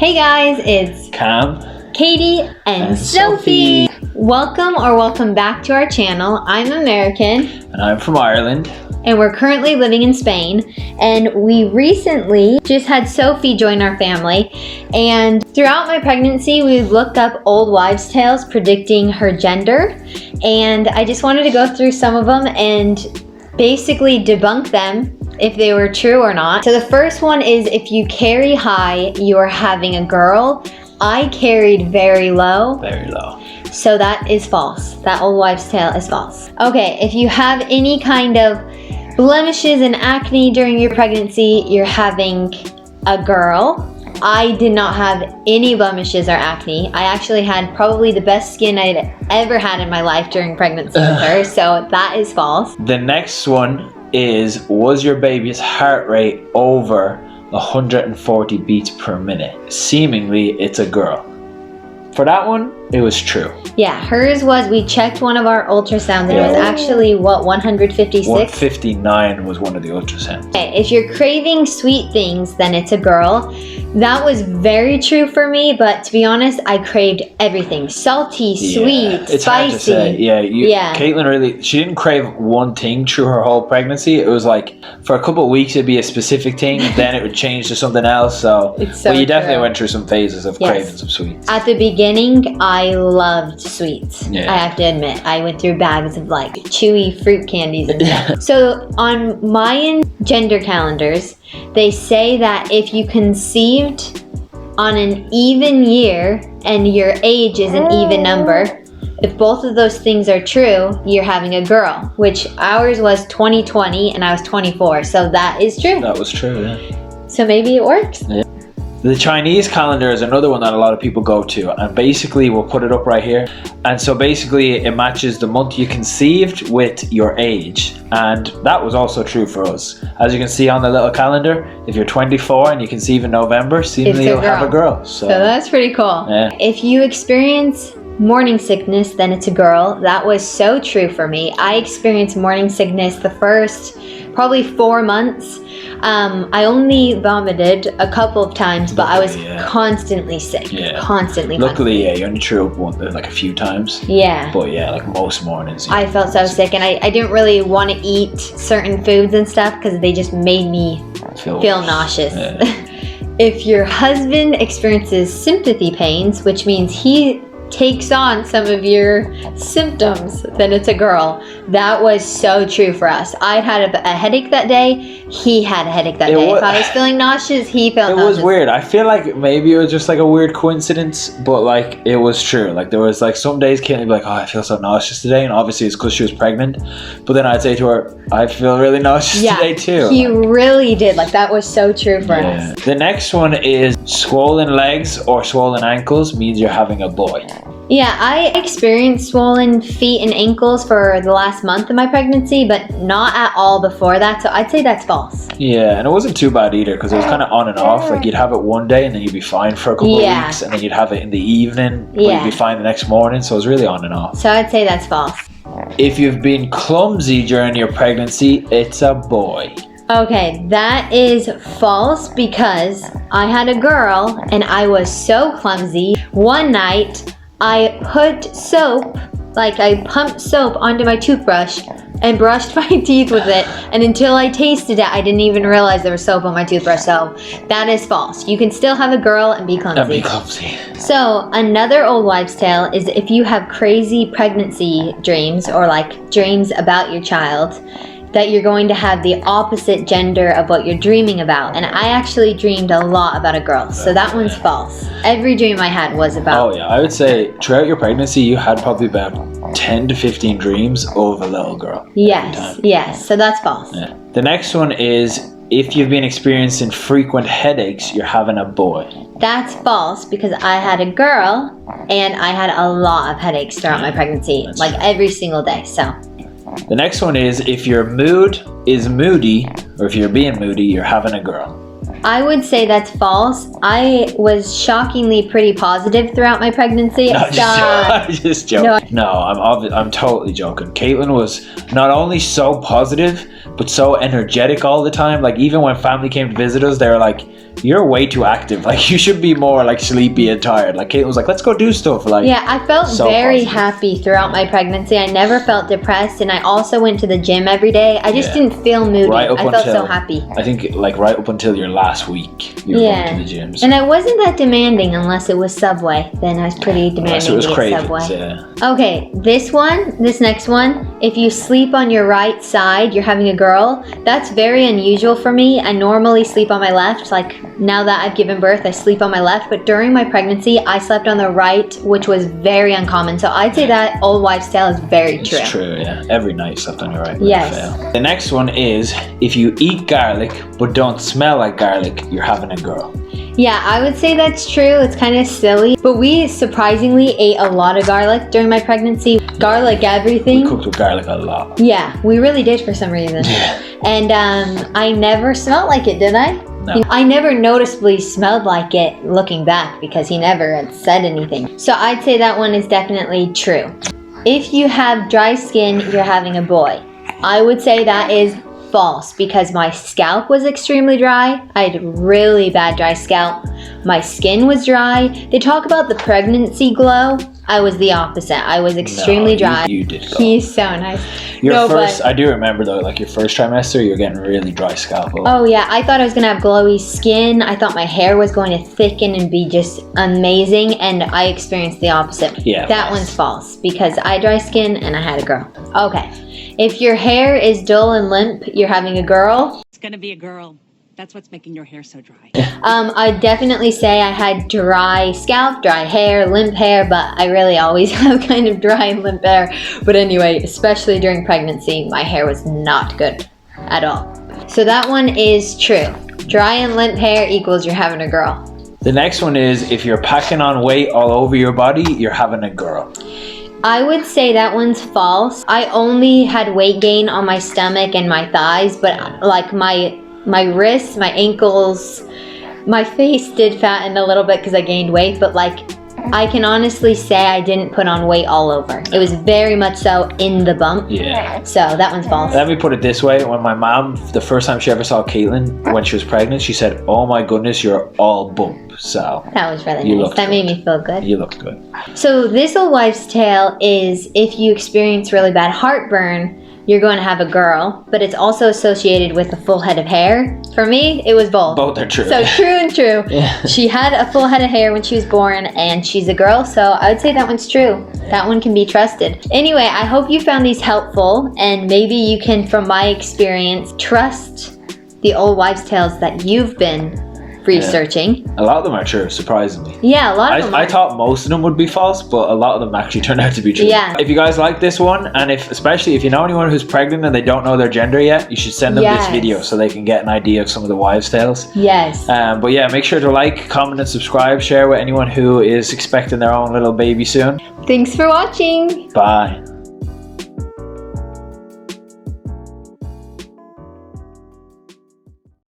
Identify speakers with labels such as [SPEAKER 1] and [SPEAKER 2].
[SPEAKER 1] Hey guys, it's
[SPEAKER 2] Cam,
[SPEAKER 1] Katie, and Sophie. Welcome back to our channel. I'm American.
[SPEAKER 2] And I'm from Ireland.
[SPEAKER 1] And we're currently living in Spain. And we recently just had Sophie join our family. And throughout my pregnancy, we looked up old wives' tales predicting her gender. And I just wanted to go through some of them and basically debunk them if they were true or not. So the first one is, if you carry high, you're having a girl. I carried very low.
[SPEAKER 2] Very low.
[SPEAKER 1] So that is false. That old wives' tale is false. Okay, if you have any kind of blemishes and acne during your pregnancy, you're having a girl. I did not have any blemishes or acne. I actually had probably the best skin I'd ever had in my life during pregnancy with her, so that is false.
[SPEAKER 2] The next one is, was your baby's heart rate over 140 beats per minute? Seemingly, it's a girl. For that one, it was true.
[SPEAKER 1] Yeah, hers was, we checked one of our ultrasounds and it was actually, 156?
[SPEAKER 2] 159 was one of the ultrasounds.
[SPEAKER 1] Okay, if you're craving sweet things, then it's a girl. That was very true for me, but to be honest, I craved everything. Salty, sweet,
[SPEAKER 2] it's
[SPEAKER 1] spicy.
[SPEAKER 2] Hard to say. Caitlin really, she didn't crave one thing through her whole pregnancy. It was like, for a couple of weeks it'd be a specific thing, then it would change to something else. So you definitely went through some phases of craving some sweets.
[SPEAKER 1] At the beginning, I loved sweets.
[SPEAKER 2] Yeah.
[SPEAKER 1] I have to admit, I went through bags of like chewy fruit candies and stuff. So on Mayan gender calendars, they say that if you conceived on an even year and your age is an even number, if both of those things are true, you're having a girl, which ours was 2020 and I was 24. So that is true.
[SPEAKER 2] That was true, yeah.
[SPEAKER 1] So maybe it works.
[SPEAKER 2] Yeah. The Chinese calendar is another one that a lot of people go to, and basically we'll put it up right here. And so basically it matches the month you conceived with your age, and that was also true for us. As you can see on the little calendar, if you're 24 and you conceive in November, seemingly you'll have a girl. So
[SPEAKER 1] that's pretty cool.
[SPEAKER 2] Yeah.
[SPEAKER 1] If you experience morning sickness, then it's a girl. That was so true for me. I experienced morning sickness the first probably 4 months. I only vomited a couple of times, but I was constantly sick.
[SPEAKER 2] Yeah.
[SPEAKER 1] Constantly.
[SPEAKER 2] Luckily, you only threw up like a few times.
[SPEAKER 1] Yeah.
[SPEAKER 2] But yeah, like most mornings.
[SPEAKER 1] I felt so sick, and I didn't really want to eat certain foods and stuff because they just made me feel nauseous.
[SPEAKER 2] Yeah.
[SPEAKER 1] If your husband experiences sympathy pains, which means he takes on some of your symptoms, then it's a girl. That was so true for us. I had a headache that day. He had a headache that day. If I was feeling nauseous, he felt nauseous.
[SPEAKER 2] It was weird. I feel like maybe it was just like a weird coincidence, but like it was true. Like there was like some days Caitlin would be like, oh, I feel so nauseous today, and obviously it's because she was pregnant. But then I'd say to her, I feel really nauseous today too.
[SPEAKER 1] He really did. Like that was so true for us.
[SPEAKER 2] The next one is, swollen legs or swollen ankles means you're having a boy.
[SPEAKER 1] Yeah, I experienced swollen feet and ankles for the last month of my pregnancy, but not at all before that, so I'd say that's false.
[SPEAKER 2] Yeah, and it wasn't too bad either, because it was kind of on and off. Like you'd have it one day and then you'd be fine for a couple of weeks, and then you'd have it in the evening, but you'd be fine the next morning, so it was really on and off.
[SPEAKER 1] So I'd say that's false.
[SPEAKER 2] If you've been clumsy during your pregnancy, it's a boy.
[SPEAKER 1] Okay, that is false because I had a girl and I was so clumsy. One night, I put soap, like I pumped soap onto my toothbrush and brushed my teeth with it, and until I tasted it, I didn't even realize there was soap on my toothbrush, so that is false. You can still have a girl and be clumsy. So another old wives' tale is, if you have crazy pregnancy dreams or like dreams about your child, that you're going to have the opposite gender of what you're dreaming about. And I actually dreamed a lot about a girl, so that one's false. Every dream I had was about...
[SPEAKER 2] Oh yeah, I would say throughout your pregnancy, you had probably about 10 to 15 dreams of a little girl.
[SPEAKER 1] Yes, so that's false.
[SPEAKER 2] Yeah. The next one is, if you've been experiencing frequent headaches, you're having a boy.
[SPEAKER 1] That's false because I had a girl and I had a lot of headaches throughout my pregnancy, like every single day, so...
[SPEAKER 2] The next one is, if your mood is moody, or if you're being moody, you're having a girl.
[SPEAKER 1] I would say that's false. I was shockingly pretty positive throughout my pregnancy.
[SPEAKER 2] I'm just joking. No, I'm totally joking. Caitlin was not only so positive, but so energetic all the time. Like even when family came to visit us, they were like, you're way too active. Like, you should be more like sleepy and tired. Like, Caitlin was like, let's go do stuff. Like,
[SPEAKER 1] yeah, I felt
[SPEAKER 2] so
[SPEAKER 1] very
[SPEAKER 2] positive.
[SPEAKER 1] happy throughout my pregnancy. I never felt depressed, and I also went to the gym every day. I just didn't feel moody.
[SPEAKER 2] Right up
[SPEAKER 1] I felt so
[SPEAKER 2] until-
[SPEAKER 1] happy.
[SPEAKER 2] I think like right up until your last week, you were going to the gyms.
[SPEAKER 1] And I wasn't that demanding unless it was Subway. Then I was pretty demanding
[SPEAKER 2] Unless it was
[SPEAKER 1] to get
[SPEAKER 2] cravings,
[SPEAKER 1] Subway.
[SPEAKER 2] yeah.
[SPEAKER 1] Okay, this next one, if you sleep on your right side, you're having a girl, that's very unusual for me. I normally sleep on my left. Like, now that I've given birth, I sleep on my left. But during my pregnancy, I slept on the right, which was very uncommon. So I'd say that old wives' tale is very true.
[SPEAKER 2] It's true, yeah. Every night slept on your right.
[SPEAKER 1] Yes.
[SPEAKER 2] Fail. The next one is, if you eat garlic but don't smell like garlic, you're having a girl.
[SPEAKER 1] Yeah, I would say that's true. It's kind of silly. But we surprisingly ate a lot of garlic during my pregnancy. Garlic everything.
[SPEAKER 2] We cooked with garlic a lot.
[SPEAKER 1] Yeah, we really did for some reason.
[SPEAKER 2] Yeah.
[SPEAKER 1] And I never smelled like it, did I?
[SPEAKER 2] No.
[SPEAKER 1] I never noticeably smelled like it looking back because he never had said anything. So I'd say that one is definitely true. If you have dry skin, you're having a boy. I would say that is false because my scalp was extremely dry. I had really bad dry scalp. My skin was dry. They talk about the pregnancy glow. I was the opposite. I was extremely dry.
[SPEAKER 2] You did go.
[SPEAKER 1] He's so nice.
[SPEAKER 2] Your first, I do remember though, like your first trimester, you're getting really dry scalp.
[SPEAKER 1] Oh yeah, I thought I was gonna have glowy skin. I thought my hair was going to thicken and be just amazing, and I experienced the opposite.
[SPEAKER 2] Yeah.
[SPEAKER 1] That one's false because I had dry skin and I had a girl. Okay, if your hair is dull and limp, you're having a girl.
[SPEAKER 3] It's gonna be a girl. That's what's making your hair so dry.
[SPEAKER 1] I'd definitely say I had dry scalp, dry hair, limp hair, but I really always have kind of dry and limp hair. But anyway, especially during pregnancy, my hair was not good at all. So that one is true. Dry and limp hair equals you're having a girl.
[SPEAKER 2] The next one is, if you're packing on weight all over your body, you're having a girl.
[SPEAKER 1] I would say that one's false. I only had weight gain on my stomach and my thighs, but like my wrists, my ankles, my face did fatten a little bit because I gained weight, but like I can honestly say I didn't put on weight all over. It was very much so in the bump.
[SPEAKER 2] Yeah.
[SPEAKER 1] So that one's false.
[SPEAKER 2] Let me put it this way. When my mom, the first time she ever saw Caitlin when she was pregnant, she said, "Oh my goodness, you're all bump." So
[SPEAKER 1] That was really
[SPEAKER 2] You
[SPEAKER 1] nice.
[SPEAKER 2] looked
[SPEAKER 1] That made
[SPEAKER 2] good.
[SPEAKER 1] me feel good.
[SPEAKER 2] you looked good.
[SPEAKER 1] So this old wives' tale is if you experience really bad heartburn, you're going to have a girl, but it's also associated with a full head of hair. For me, it was both.
[SPEAKER 2] Both are true.
[SPEAKER 1] So true and true.
[SPEAKER 2] Yeah.
[SPEAKER 1] She had a full head of hair when she was born, and she's a girl, so I would say that one's true. That one can be trusted. Anyway, I hope you found these helpful, and maybe you can, from my experience, trust the old wives' tales that you've been researching.
[SPEAKER 2] A lot of them are true, surprisingly.
[SPEAKER 1] Yeah, a lot of them
[SPEAKER 2] I
[SPEAKER 1] are.
[SPEAKER 2] thought most of them would be false, but a lot of them actually turned out to be true.
[SPEAKER 1] Yeah.
[SPEAKER 2] If you guys like this one, and especially if you know anyone who's pregnant and they don't know their gender yet, you should send them this
[SPEAKER 1] Yes.
[SPEAKER 2] video so they can get an idea of some of the wives' tales.
[SPEAKER 1] Yes.
[SPEAKER 2] But yeah, make sure to like, comment, and subscribe. Share with anyone who is expecting their own little baby soon.
[SPEAKER 1] Thanks for watching.
[SPEAKER 2] Bye.